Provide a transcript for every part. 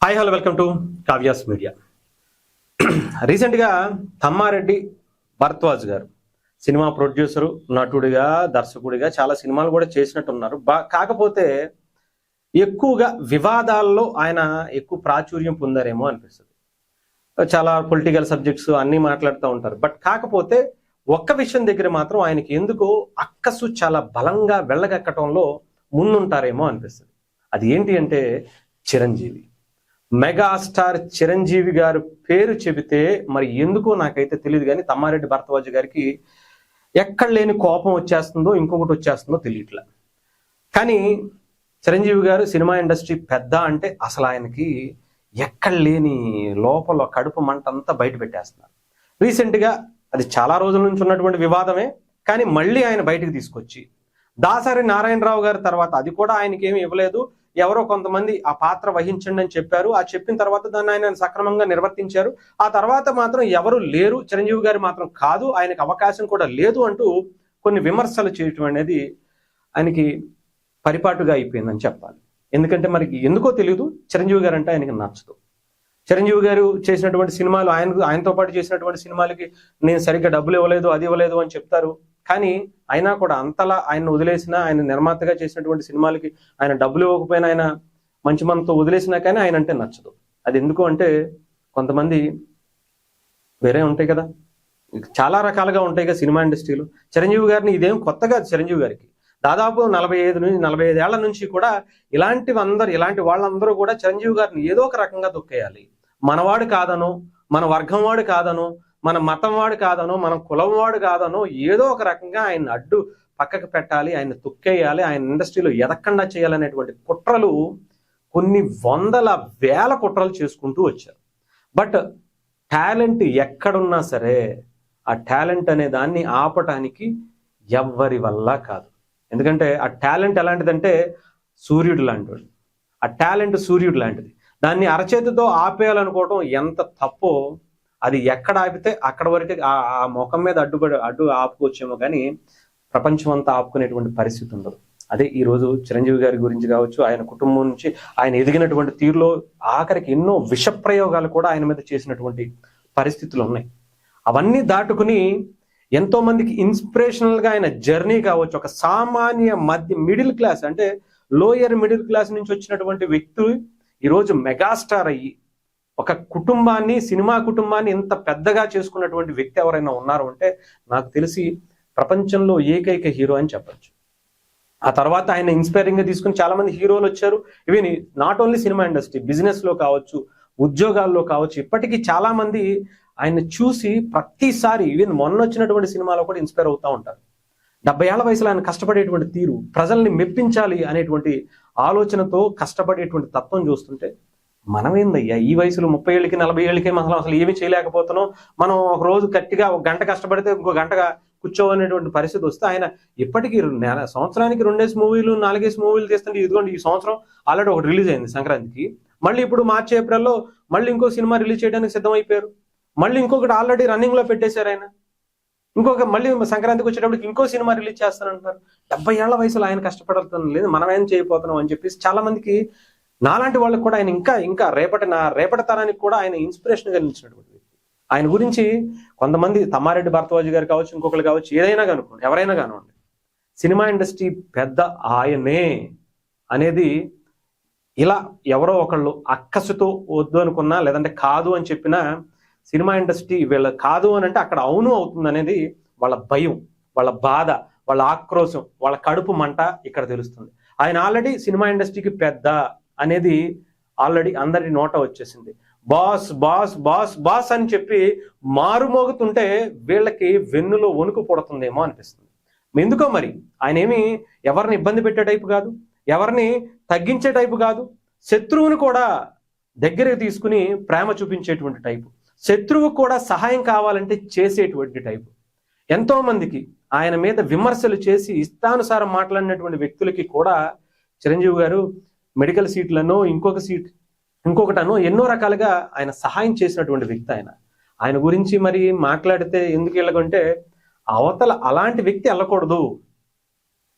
Hi hello welcome to Kavya's media. రీసెంట్గా తమ్మారెడ్డి భరద్వాజ్ గారు cinema producer, నటుడిగా, దర్శకుడిగా చాలా సినిమాలు కూడా చేసినట్టున్నారు. కాకపోతే ఎక్కువగా వివాదాల్లో ఆయన ఎక్కువ ప్రాచుర్యం పొందారేమో అనిపిస్తుంది. చాలా పొలిటికల్ సబ్జెక్ట్స్ అన్నీ మాట్లాడుతూ ఉంటారు. కాకపోతే ఒక్క విషయం దగ్గర మాత్రం ఆయనకి ఎందుకో అక్కసు చాలా బలంగా వెళ్ళగక్కటంలో ముందుంటారేమో అనిపిస్తుంది. అది ఏంటి అంటే చిరంజీవి. మెగాస్టార్ చిరంజీవి గారు పేరు చెబితే మరి ఎందుకో నాకైతే తెలియదు, కానీ తమ్మారెడ్డి భరద్వాజ్ గారికి ఎక్కడ లేని కోపం వచ్చేస్తుందో ఇంకొకటి వచ్చేస్తుందో తెలియట్లే. కానీ చిరంజీవి గారు సినిమా ఇండస్ట్రీ పెద్ద అంటే అసలు ఆయనకి ఎక్కడ లేని లోపల కడుపు మంట అంతా బయట పెట్టేస్తున్నారు. రీసెంట్గా అది చాలా రోజుల నుంచి ఉన్నటువంటి వివాదమే, కానీ మళ్ళీ ఆయన బయటకు తీసుకొచ్చి దాసరి నారాయణరావు గారి తర్వాత అది కూడా ఆయనకి ఏమి ఇవ్వలేదు, ఎవరో కొంతమంది ఆ పాత్ర వహించండి అని చెప్పారు. ఆ చెప్పిన తర్వాత దాన్ని ఆయన సక్రమంగా నిర్వర్తించారు. ఆ తర్వాత మాత్రం ఎవరు లేరు, చిరంజీవి గారు మాత్రం కాదు, ఆయనకు అవకాశం కూడా లేదు అంటూ కొన్ని విమర్శలు చేయటం అనేది ఆయనకి పరిపాటుగా అయిపోయిందని చెప్పాలి. ఎందుకంటే మనకి ఎందుకో తెలియదు, చిరంజీవి గారు అంటే ఆయనకి నచ్చదు. చిరంజీవి గారు చేసినటువంటి సినిమాలు, ఆయనతో పాటు చేసినటువంటి సినిమాలకి నేను సరిగ్గా డబ్బులు ఇవ్వలేదు, అది ఇవ్వలేదు అని చెప్తారు. కానీ అయినా కూడా అంతలా ఆయన వదిలేసినా, ఆయన నిర్మాతగా చేసినటువంటి సినిమాలకి ఆయన డబ్బులు ఇవ్వకపోయినా, ఆయన మంచి మనతో వదిలేసినా కానీ ఆయన అంటే నచ్చదు. అది ఎందుకు అంటే కొంతమంది వేరే ఉంటాయి కదా, చాలా రకాలుగా ఉంటాయి కదా సినిమా ఇండస్ట్రీలో. చిరంజీవి గారిని ఇదేం కొత్తగా చిరంజీవి గారికి దాదాపు 45 ఏళ్ల నుంచి కూడా ఇలాంటి వాళ్ళందరూ కూడా చిరంజీవి గారిని ఏదో ఒక రకంగా దొక్కేయాలి. మనవాడు కాదనో, మన వర్గం వాడు కాదనో, మన మతం వాడు కాదనో, మన కులం వాడు కాదనో ఏదో ఒక రకంగా ఆయన అడ్డు పక్కకు పెట్టాలి, ఆయన తొక్కేయాలి, ఆయన ఇండస్ట్రీలో ఎదక్కండా చేయాలనేటువంటి కుట్రలు కొన్ని వందల వేల కుట్రలు చేసుకుంటూ వచ్చారు. బట్ టాలెంట్ ఎక్కడున్నా సరే ఆ టాలెంట్ అనే దాన్ని ఆపటానికి ఎవ్వరి వల్ల కాదు. ఎందుకంటే ఆ టాలెంట్ ఎలాంటిదంటే సూర్యుడు లాంటిది. ఆ టాలెంట్ సూర్యుడు లాంటిది. దాన్ని అరచేతితో ఆపేయాలనుకోవటం ఎంత తప్పో, అది ఎక్కడ ఆపితే అక్కడ వరకే ఆ ముఖం మీద అడ్డు ఆపుకోవచ్చేమో, కానీ ప్రపంచం అంతా ఆపుకునేటువంటి పరిస్థితి ఉండదు. అదే ఈరోజు చిరంజీవి గారి గురించి కావచ్చు, ఆయన కుటుంబం నుంచి ఆయన ఎదిగినటువంటి తీరులో ఆఖరికి ఎన్నో విష ప్రయోగాలు కూడా ఆయన మీద చేసినటువంటి పరిస్థితులు ఉన్నాయి. అవన్నీ దాటుకుని ఎంతో మందికి ఇన్స్పిరేషనల్ గా ఆయన జర్నీ కావచ్చు, ఒక సామాన్య మిడిల్ క్లాస్ అంటే లోయర్ మిడిల్ క్లాస్ నుంచి వచ్చినటువంటి వ్యక్తులు ఈరోజు మెగాస్టార్ అయ్యి ఒక కుటుంబాన్ని, సినిమా కుటుంబాన్ని ఇంత పెద్దగా చేసుకున్నటువంటి వ్యక్తి ఎవరైనా ఉన్నారు అంటే నాకు తెలిసి ప్రపంచంలో ఏకైక హీరో అని చెప్పచ్చు. ఆ తర్వాత ఆయన ఇన్స్పైరింగ్ గా తీసుకుని చాలా మంది హీరోలు వచ్చారు. Even not only cinema industry, business లో కావచ్చు, ఉద్యోగాల్లో కావచ్చు, ఇప్పటికీ చాలా మంది ఆయన చూసి ప్రతిసారి ఈవెన్ మొన్న వచ్చినటువంటి సినిమాలో కూడా ఇన్స్పైర్ అవుతూ ఉంటారు. 70 ఏళ్ల వయసులో ఆయన కష్టపడేటువంటి తీరు, ప్రజల్ని మెప్పించాలి అనేటువంటి ఆలోచనతో కష్టపడేటువంటి తత్వం చూస్తుంటే మనమేందయ్యా ఈ వయసులో 30 ఏళ్ళకి 40 ఏళ్ళకి అసలు ఏమీ చేయలేకపోతున్నాం, మనం ఒక రోజు గట్టిగా ఒక గంట కష్టపడితే ఇంకో గంటగా కూర్చోవనేటువంటి పరిస్థితి వస్తే ఆయన ఇప్పటికీ సంవత్సరానికి 2 మూవీలు 4 మూవీలు తీస్తుంటే, ఇదిగోండి ఈ సంవత్సరం ఆల్రెడీ ఒకటి రిలీజ్ అయింది సంక్రాంతికి, మళ్ళీ ఇప్పుడు మార్చి ఏప్రిల్లో మళ్ళీ ఇంకో సినిమా రిలీజ్ చేయడానికి సిద్ధమైపోయారు. మళ్ళీ ఇంకొకటి ఆల్రెడీ రన్నింగ్ లో పెట్టేశారు ఆయన. మళ్ళీ సంక్రాంతికి వచ్చేటప్పటికి ఇంకో సినిమా రిలీజ్ చేస్తానంటున్నారు. 70 ఏళ్ల వయసులో ఆయన కష్టపడుతున్న లేదు, మనం ఏం చేయబోతున్నాం అని చెప్పేసి చాలా మందికి, నాలాంటి వాళ్ళకి కూడా ఆయన ఇంకా రేపటి తరానికి కూడా ఆయన ఇన్స్పిరేషన్ గా నిలిచినటువంటి వ్యక్తి. ఆయన గురించి కొంతమంది తమ్మారెడ్డి భరద్వాజ్ గారు కావచ్చు, ఇంకొకరు కావచ్చు, ఏదైనా కనుక్కోండి, ఎవరైనా కానివ్వండి, సినిమా ఇండస్ట్రీ పెద్ద ఆయనే అనేది ఇలా ఎవరో ఒకళ్ళు అక్కసుతో వద్దు అనుకున్నా, లేదంటే కాదు అని చెప్పినా, సినిమా ఇండస్ట్రీ వీళ్ళ కాదు అని అంటే అక్కడ అవును అవుతుంది అనేది వాళ్ళ భయం, వాళ్ళ బాధ, వాళ్ళ ఆక్రోశం, వాళ్ళ కడుపు మంట ఇక్కడ తెలుస్తుంది. ఆయన ఆల్రెడీ సినిమా ఇండస్ట్రీకి పెద్ద అనేది ఆల్రెడీ అందరి నోట వచ్చేసింది. బాస్ బాస్ బాస్ బాస్ అని చెప్పి మారుమోగుతుంటే వీళ్ళకి వెన్నులో వణుకు పుడుతుందేమో అనిపిస్తుంది. ఎందుకో మరి ఆయన ఏమి ఎవరిని ఇబ్బంది పెట్టే టైపు కాదు, ఎవరిని తగ్గించే టైపు కాదు, శత్రువుని కూడా దగ్గరికి తీసుకుని ప్రేమ చూపించేటువంటి టైపు, శత్రువు కూడా సహాయం కావాలంటే చేసేటువంటి టైపు. ఎంతో మందికి ఆయన మీద విమర్శలు చేసి ఇష్టానుసారం మాట్లాడినటువంటి వ్యక్తులకి కూడా చిరంజీవి గారు మెడికల్ సీట్లను ఇంకొకటనో ఎన్నో రకాలుగా ఆయన సహాయం చేసినటువంటి వ్యక్తి. ఆయన గురించి మరి మాట్లాడితే ఎందుకు వెళ్ళకంటే అవతల అలాంటి వ్యక్తి వెళ్ళకూడదు,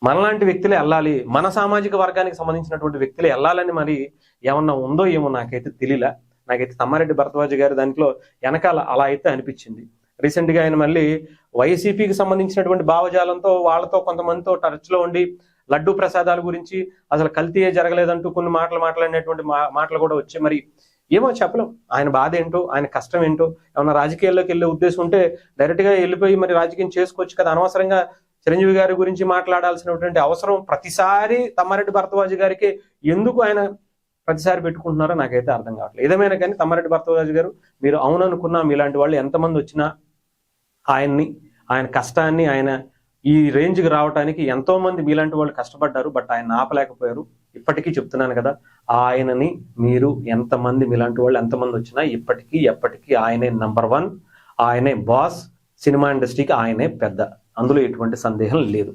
మనలాంటి వ్యక్తులే వెళ్ళాలి, మన సామాజిక వర్గానికి సంబంధించినటువంటి వ్యక్తులే వెళ్ళాలని మరి ఏమన్నా ఉందో ఏమో నాకైతే తెలియలా. నాకైతే తమ్మారెడ్డి భరద్వాజ్ గారి దాంట్లో వెనకాల అలా అయితే అనిపించింది. రీసెంట్ గా ఆయన మళ్ళీ వైసీపీకి సంబంధించినటువంటి భావజాలంతో వాళ్ళతో కొంతమందితో టచ్ లో ఉండి లడ్డూ ప్రసాదాల గురించి అసలు కల్తీయే జరగలేదంటూ కొన్ని మాటలు మాట్లాడినటువంటి మాటలు కూడా వచ్చాయి. మరి ఏమో చెప్పలేం, ఆయన బాధ ఏంటో, ఆయన కష్టం ఏంటో. ఏమన్నా రాజకీయాల్లోకి వెళ్ళే ఉద్దేశం ఉంటే డైరెక్ట్ గా వెళ్ళిపోయి మరి రాజకీయం చేసుకోవచ్చు కదా. అనవసరంగా చిరంజీవి గారి గురించి మాట్లాడాల్సినటువంటి అవసరం ప్రతిసారి తమ్మారెడ్డి భరద్వాజ్ గారికి ఎందుకు ఆయన ప్రతిసారి పెట్టుకుంటున్నారో నాకైతే అర్థం కావట్లేదు. ఏదేమైనా కానీ తమ్మారెడ్డి భరద్వాజ్ గారు, మీరు అవుననుకున్నా మీలాంటి వాళ్ళు ఎంతమంది వచ్చినా ఆయన్ని, ఆయన కష్టాన్ని, ఆయన ఈ రేంజ్కి రావడానికి ఎంతో మంది మీలాంటి వాళ్ళు కష్టపడ్డారు. బట్ ఆయన ఆపలేకపోయారు. ఇప్పటికీ చెప్తున్నాను కదా, ఆయనని మీరు ఎంతమంది, మీలాంటి వాళ్ళు ఎంతమంది వచ్చినా ఇప్పటికీ ఎప్పటికీ ఆయనే నంబర్ 1, ఆయనే బాస్, సినిమా ఇండస్ట్రీకి ఆయనే పెద్ద, అందులో ఎటువంటి సందేహం లేదు.